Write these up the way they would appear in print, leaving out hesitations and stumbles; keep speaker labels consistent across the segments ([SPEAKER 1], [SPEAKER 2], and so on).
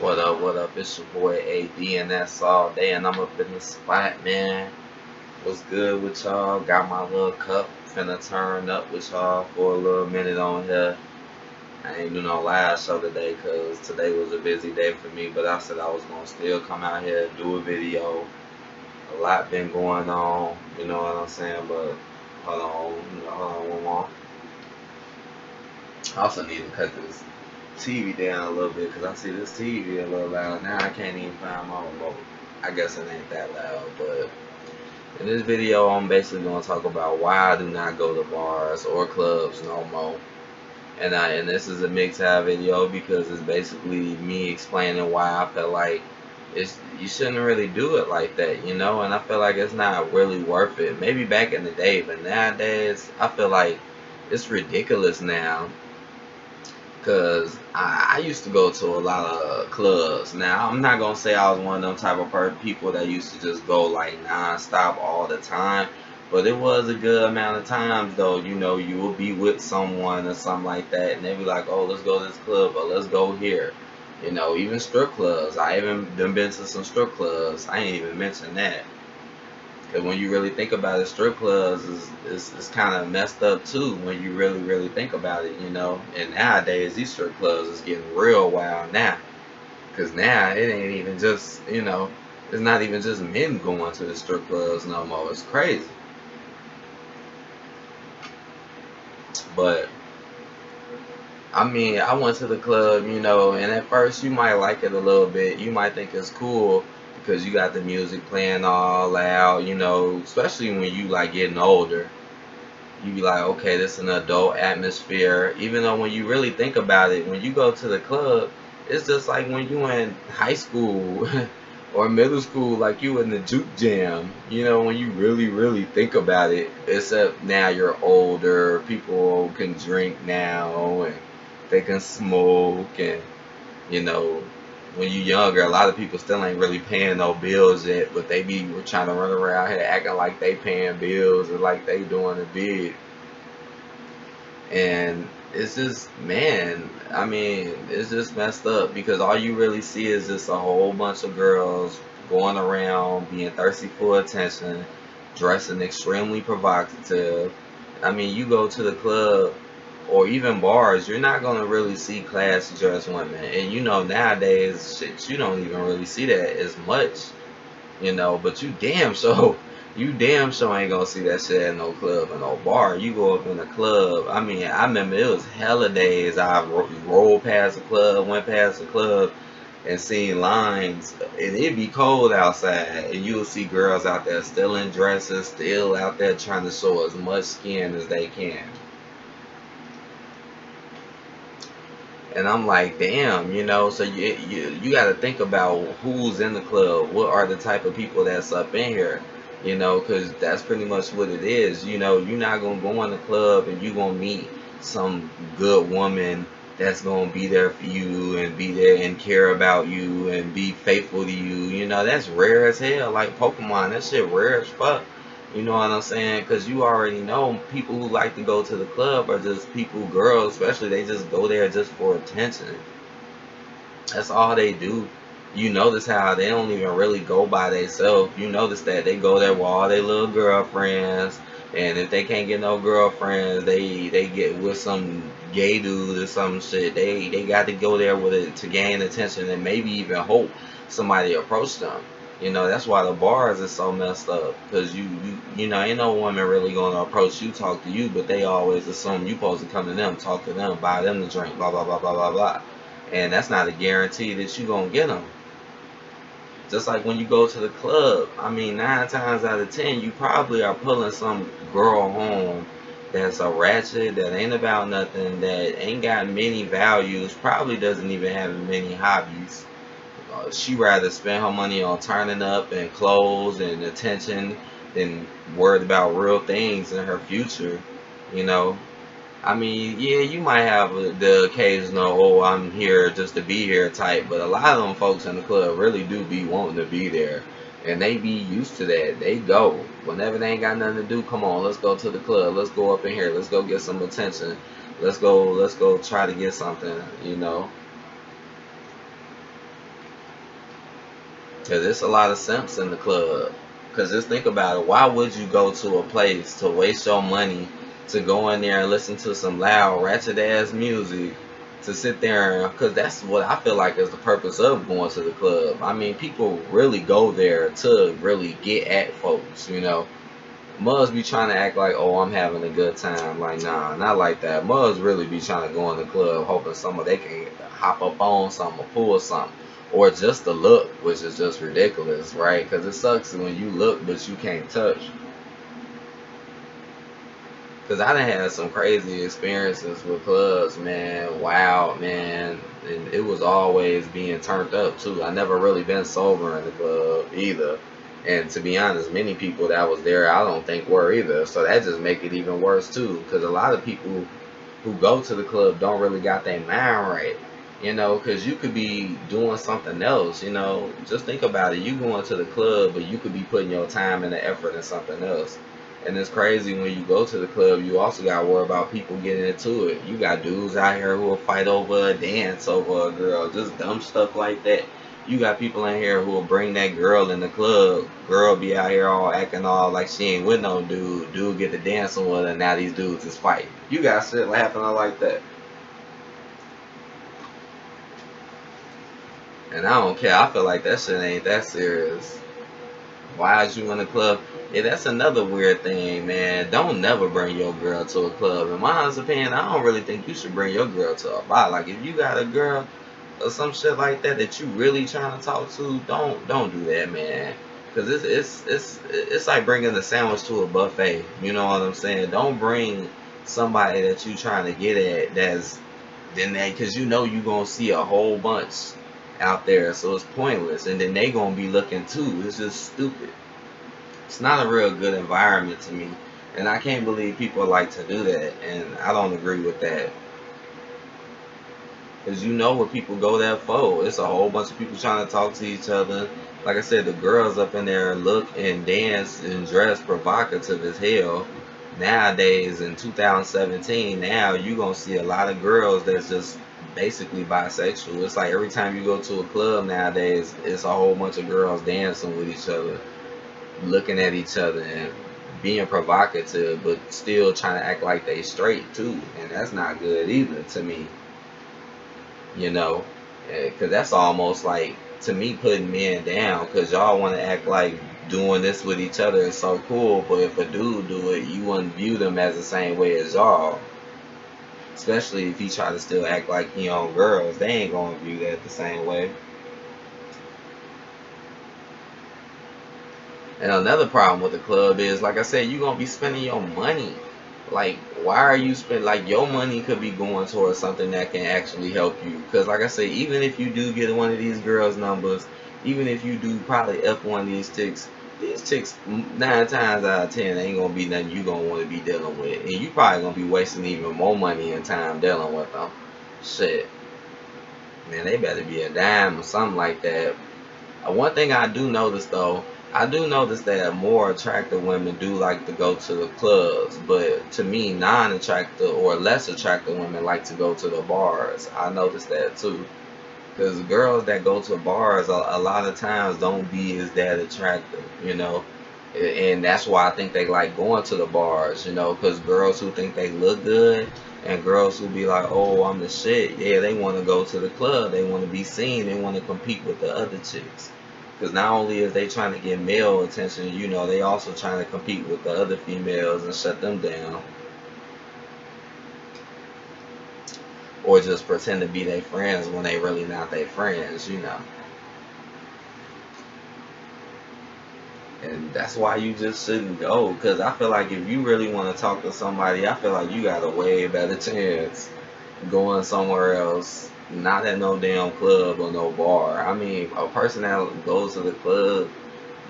[SPEAKER 1] What up? It's your boy AD, and that's all day, and I'm up in the spot, man. What's good with y'all? Got my little cup, finna turn up with y'all for a little minute on here. I ain't do no live show today, cause today was a busy day for me, but I said I was gonna still come out here, do a video. A lot been going on, you know what I'm saying, but hold on one more. I also need to cut this TV down a little bit because I see this TV a little loud. Now I can't even find my remote. I guess it ain't that loud, but in this video I'm basically going to talk about why I do not go to bars or clubs no more. And this is a MGTOW video because it's basically me explaining why I feel like you shouldn't really do it like that, you know, and I feel like it's not really worth it. Maybe back in the day, but nowadays I feel like it's ridiculous now. Cause I used to go to a lot of clubs. Now I'm not gonna say I was one of them type of people that used to just go like non-stop all the time, but it was a good amount of times though. You know, you will be with someone or something like that, and they be like, "Oh, let's go to this club, or let's go here." You know, even strip clubs. I even been to some strip clubs. I ain't even mentioned that. Because when you really think about it, strip clubs is kind of messed up too when you really think about it, you know. And nowadays, these strip clubs is getting real wild now. Because now it ain't even just, you know, it's not even just men going to the strip clubs no more. It's crazy. But, I mean, I went to the club, you know, and at first you might like it a little bit. You might think it's cool because you got the music playing all loud, you know, especially when you like getting older. You be like, okay, this is an adult atmosphere. Even though when you really think about it, when you go to the club, it's just like when you in high school or middle school, like you in the juke jam. You know, when you really think about it, except now you're older, people can drink now and they can smoke, and you know, when you younger, a lot of people still ain't really paying no bills yet, but they be trying to run around here acting like they paying bills and like they doing it big. And it's just, man, I mean, it's just messed up because all you really see is just a whole bunch of girls going around being thirsty for attention, dressing extremely provocative. I mean, you go to the club or even bars, you're not gonna really see classy dressed women. And you know, nowadays, shit, you don't even really see that as much, you know. But you damn sure ain't gonna see that shit at no club or no bar. You go up in a club. I mean, I remember it was hella days I rolled past a club, went past a club, and seen lines, and it'd be cold outside, and you'll see girls out there still in dresses, still out there trying to show as much skin as they can. And I'm like, damn, you know, so you got to think about who's in the club. What are the type of people that's up in here? You know, because that's pretty much what it is. You know, you're not going to go in the club and you're going to meet some good woman that's going to be there for you and be there and care about you and be faithful to you. You know, that's rare as hell. Like Pokemon, that shit rare as fuck. You know what I'm saying? Because you already know people who like to go to the club are just people, girls especially, they just go there just for attention. That's all they do. You notice how they don't even really go by themselves. You notice that they go there with all their little girlfriends. And if they can't get no girlfriends, they get with some gay dude or some shit. They got to go there with it to gain attention and maybe even hope somebody approach them. You know, that's why the bars is so messed up. Because you know, ain't no woman really going to approach you, talk to you, but they always assume you supposed to come to them, talk to them, buy them the drink, blah, blah, blah, blah, blah, blah. And that's not a guarantee that you going to get them. Just like when you go to the club, I mean, 9 times out of 10, you probably are pulling some girl home that's a ratchet, that ain't about nothing, that ain't got many values, probably doesn't even have many hobbies. She rather spend her money on turning up and clothes and attention than worried about real things in her future, you know. I mean, yeah, you might have the occasional, oh, I'm here just to be here type, but a lot of them folks in the club really do be wanting to be there. And they be used to that. They go. Whenever they ain't got nothing to do, come on, let's go to the club. Let's go up in here. Let's go get some attention. Let's go try to get something, you know. Cause there's a lot of simps in the club. Cause just think about it. Why would you go to a place to waste your money to go in there and listen to some loud ratchet ass music to sit there? Cause that's what I feel like is the purpose of going to the club. I mean, people really go there to really get at folks. You know, Muzz be trying to act like, oh, I'm having a good time. Like, nah, not like that. Muzz really be trying to go in the club hoping they can hop up on something or pull something. Or just the look, which is just ridiculous, right? Because it sucks when you look but you can't touch. Because I done had some crazy experiences with clubs, man. Wow, man. And it was always being turned up, too. I never really been sober in the club either. And to be honest, many people that was there, I don't think were either. So that just make it even worse, too. Because a lot of people who go to the club don't really got their mind right. You know, because you could be doing something else, you know. Just think about it. You going to the club, but you could be putting your time and the effort in something else. And it's crazy when you go to the club, you also got to worry about people getting into it. You got dudes out here who will fight over a dance, over a girl, just dumb stuff like that. You got people in here who will bring that girl in the club. Girl be out here all acting all like she ain't with no dude. Dude get to dancing with her, and now these dudes is fighting. You got shit happening like that. And I don't care. I feel like that shit ain't that serious. Why is you in the club? Yeah, that's another weird thing, man. Don't never bring your girl to a club. In my honest opinion, I don't really think you should bring your girl to a bar. Like, if you got a girl or some shit like that that you really trying to talk to, don't do that, man. Cause it's like bringing a sandwich to a buffet. You know what I'm saying? Don't bring somebody that you trying to get at that's then that, cause you know you gonna see a whole bunch out there, so it's pointless, and then they gonna be looking too. It's just stupid. It's not a real good environment to me, and I can't believe people like to do that, and I don't agree with that. Because you know what people go there for. It's a whole bunch of people trying to talk to each other. Like I said, the girls up in there look and dance and dress provocative as hell. Nowadays, in 2017, now you gonna see a lot of girls that's just basically bisexual. It's like every time you go to a club nowadays, it's a whole bunch of girls dancing with each other, looking at each other and being provocative, but still trying to act like they straight too. And that's not good either to me. You know, because that's almost like, to me, putting men down, because y'all want to act like doing this with each other is so cool, but if a dude do it, you wouldn't view them as the same way as y'all. Especially if he try to still act like he on girls, they ain't gonna view that the same way. And another problem with the club is, like I said, you gonna be spending your money. Like, why are you spending, like, your money could be going towards something that can actually help you. Because, like I said, even if you do get one of these girls' numbers, even if you do probably F one of these chicks 9 times out of 10 ain't gonna be nothing you gonna want to be dealing with. And you probably gonna be wasting even more money and time dealing with them. Shit. Man, they better be a dime or something like that. One thing I do notice, though, I do notice that more attractive women do like to go to the clubs, but to me, non-attractive or less attractive women like to go to the bars. I noticed that too, because girls that go to bars a lot of times don't be as that attractive, you know, and that's why I think they like going to the bars, you know, because girls who think they look good and girls who be like, oh, I'm the shit, yeah, they want to go to the club, they want to be seen, they want to compete with the other chicks. Because not only is they trying to get male attention, you know, they also trying to compete with the other females and shut them down. Or just pretend to be their friends when they really not their friends, you know. And that's why you just shouldn't go. Because I feel like if you really want to talk to somebody, I feel like you got a way better chance going somewhere else. Not at no damn club or no bar. I mean, a person that goes to the club,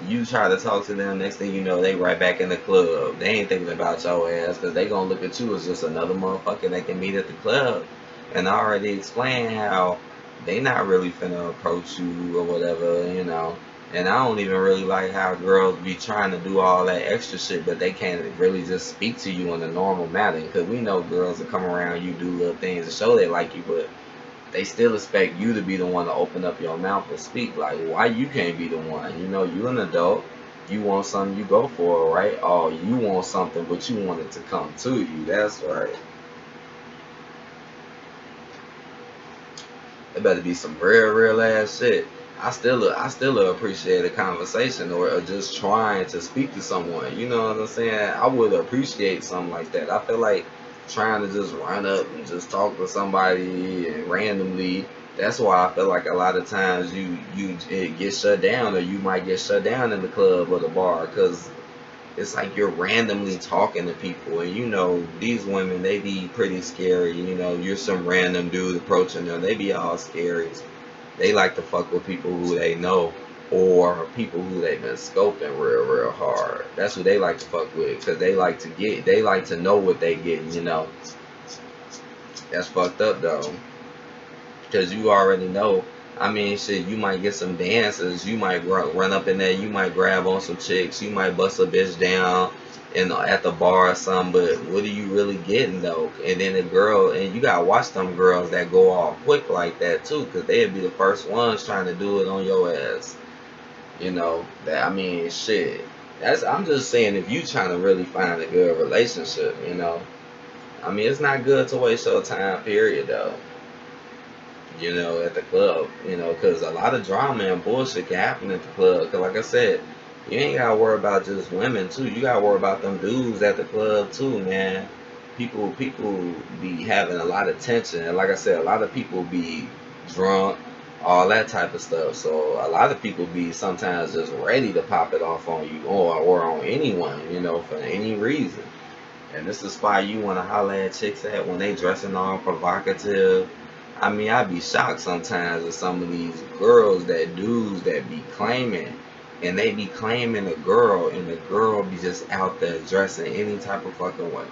[SPEAKER 1] you try to talk to them, next thing you know, they right back in the club. They ain't thinking about your ass, because they gonna look at you as just another motherfucker they can meet at the club. And I already explained how they not really finna approach you or whatever, you know. And I don't even really like how girls be trying to do all that extra shit, but they can't really just speak to you in a normal manner. Because we know girls that come around, you do little things to show they like you, but they still expect you to be the one to open up your mouth and speak. Like, why you can't be the one? You know, you an adult. You want something, you go for it, right? Oh, you want something, but you want it to come to you. That's right. It better be some real ass shit. I still appreciate a conversation or just trying to speak to someone. You know what I'm saying? I would appreciate something like that. I feel like trying to just run up and just talk to somebody and randomly. That's why I feel like a lot of times it gets shut down, or you might get shut down in the club or the bar, because it's like you're randomly talking to people, and you know these women, they be pretty scary. You know, you're some random dude approaching them, they be all scary. They like to fuck with people who they know, or people who they've been scoping real hard. That's who they like to fuck with, because they like to know what they getting. You know, that's fucked up though, because you already know. I mean, shit, you might get some dances, you might run up in there, you might grab on some chicks, you might bust a bitch down at the bar or something, but what are you really getting though? And then the girl, and you gotta watch them girls that go all quick like that too, because they'll be the first ones trying to do it on your ass. You know, that, I mean, shit. I'm just saying, if you trying to really find a good relationship, you know, I mean, it's not good to waste your time, period, though. You know, at the club, you know, because a lot of drama and bullshit can happen at the club. Because, like I said, you ain't got to worry about just women, too. You got to worry about them dudes at the club, too, man. People be having a lot of tension. And, like I said, a lot of people be drunk, all that type of stuff. So, a lot of people be sometimes just ready to pop it off on you, or on anyone, you know, for any reason. And this is the spot you want to holler at chicks at when they dressing all provocative. I mean, I be shocked sometimes at some of these girls, that dudes that be claiming, and they be claiming a girl, and the girl be just out there dressing any type of fucking way.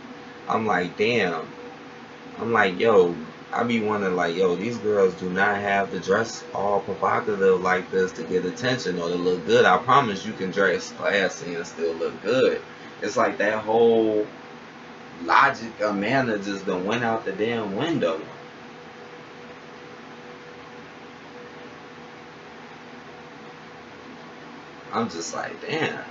[SPEAKER 1] I'm like, damn. I'm like, yo, I be wondering, like, yo, these girls do not have to dress all provocative like this to get attention or to look good. I promise you can dress classy and still look good. It's like that whole logic of manner just done went out the damn window. I'm just like, damn.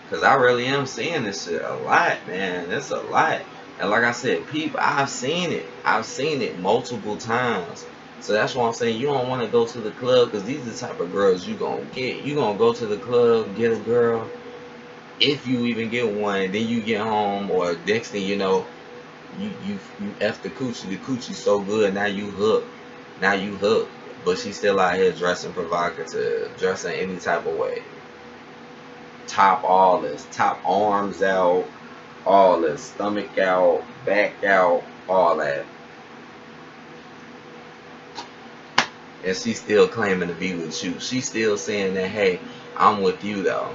[SPEAKER 1] Because I really am seeing this shit a lot, man. It's a lot. And like I said, people, I've seen it. I've seen it multiple times. So that's why I'm saying you don't want to go to the club, because these are the type of girls you going to get. You going to go to the club, get a girl. If you even get one, then you get home, or next thing you know, you F the coochie. The coochie so good, now you hooked. Now you hooked. But she's still out here dressing provocative, dressing any type of way. Top all this, top arms out, all this, stomach out, back out, all that. And she's still claiming to be with you. She's still saying that, hey, I'm with you though.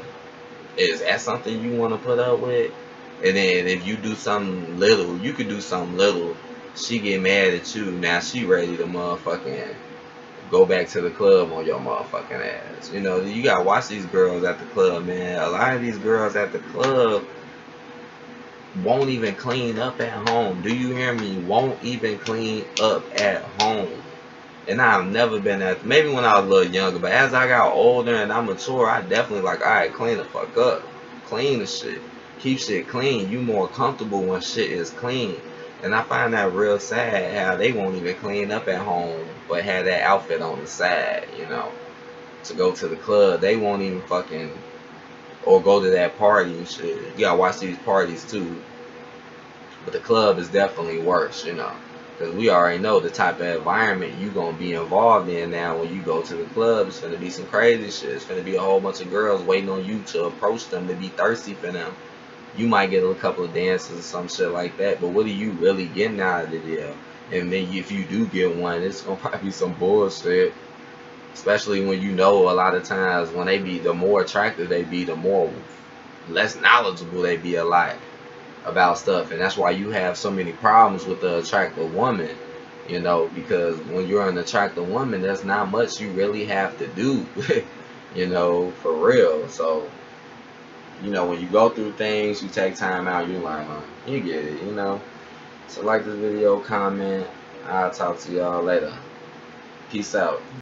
[SPEAKER 1] Is that something you want to put up with? And then if you do something little, you could do something little, she get mad at you. Now she ready to motherfucking go back to the club on your motherfucking ass. You know, you gotta watch these girls at the club, man. A lot of these girls at the club won't even clean up at home. Do you hear me? Won't even clean up at home. And I've never been at, maybe when I was a little younger, but as I got older and I'm mature, I definitely like, alright, clean the fuck up. Clean the shit. Keep shit clean. You more comfortable when shit is clean. And I find that real sad how they won't even clean up at home, but have that outfit on the side, you know, to go to the club. They won't even fucking, or go to that party and shit. You gotta watch these parties too. But the club is definitely worse, you know, because we already know the type of environment you gonna be involved in now when you go to the club. It's gonna be some crazy shit. It's gonna be a whole bunch of girls waiting on you to approach them, to be thirsty for them. You might get a couple of dances or some shit like that, but what are you really getting out of the deal? And then if you do get one, it's gonna probably be some bullshit. Especially when you know a lot of times when they be, the more attractive they be, the more less knowledgeable they be a lot about stuff. And that's why you have so many problems with the attractive woman, you know, because when you're an attractive woman, there's not much you really have to do, you know, for real. So, you know, when you go through things, you take time out, you learn, you get it, you know. So like this video, comment, I'll talk to y'all later. Peace out.